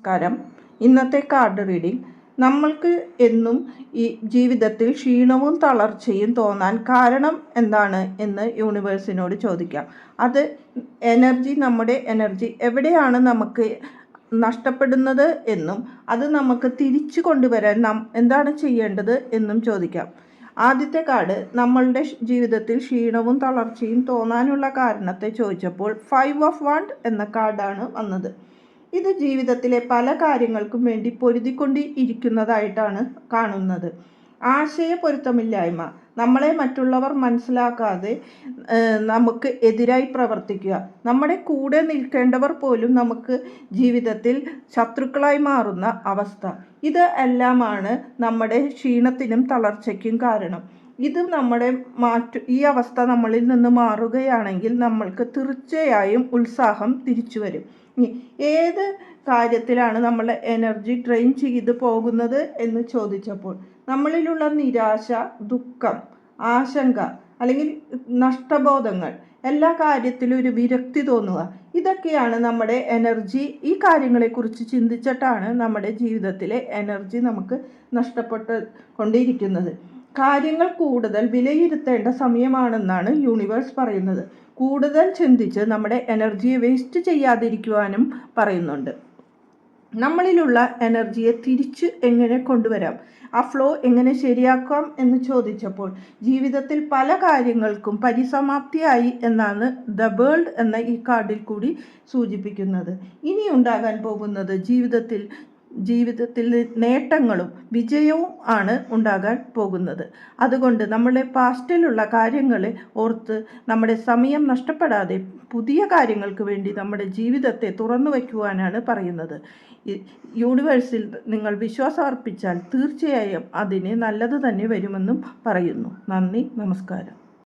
നമസ്കാരം. ഇന്നത്തെ card reading നമ്മൾക്ക് എന്നും ഈ ജീവിതത്തിൽ ക്ഷീണവും തളർച്ചയും തോന്നാൻ കാരണം എന്താണ് എന്ന് യൂണിവേഴ്സിനോട് ചോദിക്കാം. അത് നമ്മുടെ എനർജി എവിടെയാണ് നമുക്ക് നഷ്ടപ്പെടുന്നത് എന്നും അത് നമുക്ക് തിരിച്ചു കൊണ്ടുവരാൻ എന്താണ് ചെയ്യേണ്ടത് എന്നും ചോദിക്കാം. ആദ്യത്തെ കാർഡ് നമ്മളുടെ ജീവിതത്തിൽ ക്ഷീണവും തളർച്ചയും തോന്നാനുള്ള കാരണത്തെ ചോദിച്ചപ്പോൾ 5 ഓഫ് വാണ്ട് എന്ന കാർഡാണ് വന്നത്. ഇത് ജീവിതത്തിലെ പല കാര്യങ്ങൾക്കും വേണ്ടി പൊരുതിക്കൊണ്ടിരിക്കുന്നതായിട്ടാണ് കാണുന്നത്. ആശയപ്പൊരുത്തമില്ലായ്മ, നമ്മളെ മറ്റുള്ളവർ മനസ്സിലാക്കാതെ നമുക്ക് എതിരായി പ്രവർത്തിക്കുക, നമ്മുടെ കൂടെ നിൽക്കേണ്ടവർ പോലും നമുക്ക് ജീവിതത്തിൽ ശത്രുക്കളായി മാറുന്ന അവസ്ഥ, ഇത് എല്ലാമാണ് നമ്മുടെ ക്ഷീണത്തിനും തളർച്ചയ്ക്കും കാരണം. ഇത് ഈ അവസ്ഥ നമ്മളിൽ നിന്ന് മാറുകയാണെങ്കിൽ നമ്മൾക്ക് തീർച്ചയായും ഉത്സാഹം തിരിച്ചു വരും. ഏത് കാര്യത്തിലാണ് നമ്മളെ എനർജി ഡ്രെയിൻ ചെയ്ത് പോകുന്നത് എന്ന് ചോദിച്ചപ്പോൾ നമ്മളിലുള്ള നിരാശ, ദുഃഖം, ആശങ്ക അല്ലെങ്കിൽ നഷ്ടബോധങ്ങൾ, എല്ലാ കാര്യത്തിലും ഒരു വിരക്തി തോന്നുക, ഇതൊക്കെയാണ് നമ്മുടെ എനർജി. ഈ കാര്യങ്ങളെക്കുറിച്ച് ചിന്തിച്ചിട്ടാണ് നമ്മുടെ ജീവിതത്തിലെ എനർജി നമുക്ക് നഷ്ടപ്പെട്ട് കൊണ്ടിരിക്കുന്നത്. കാര്യങ്ങൾ കൂടുതൽ വിലയിരുത്തേണ്ട സമയമാണെന്നാണ് യൂണിവേഴ്സ് പറയുന്നത്. കൂടുതൽ ചിന്തിച്ച് നമ്മുടെ എനർജിയെ വേസ്റ്റ് ചെയ്യാതിരിക്കുവാനും പറയുന്നുണ്ട്. നമ്മളിലുള്ള എനർജിയെ തിരിച്ച് എങ്ങനെ കൊണ്ടുവരാം, ആ ഫ്ലോ എങ്ങനെ ശരിയാക്കാം എന്ന് ചോദിച്ചപ്പോൾ ജീവിതത്തിൽ പല കാര്യങ്ങൾക്കും പരിസമാപ്തിയായി എന്നാണ് ദ വേൾഡ് എന്ന ഈ കാർഡിൽ കൂടി സൂചിപ്പിക്കുന്നത്. ഇനി ഉണ്ടാകാൻ പോകുന്നത് ജീവിതത്തിൽ നേട്ടങ്ങളും വിജയവും ആണ് ഉണ്ടാകാൻ പോകുന്നത്. അതുകൊണ്ട് നമ്മുടെ പാസ്റ്റിലുള്ള കാര്യങ്ങളെ ഓർത്ത് നമ്മുടെ സമയം നഷ്ടപ്പെടാതെ പുതിയ കാര്യങ്ങൾക്ക് വേണ്ടി നമ്മുടെ ജീവിതത്തെ തുറന്നു വയ്ക്കുവാനാണ് പറയുന്നത്. യൂണിവേഴ്സിൽ നിങ്ങൾ വിശ്വാസം അർപ്പിച്ചാൽ തീർച്ചയായും അതിന് നല്ലത് തന്നെ വരുമെന്നും പറയുന്നു. നന്ദി, നമസ്കാരം.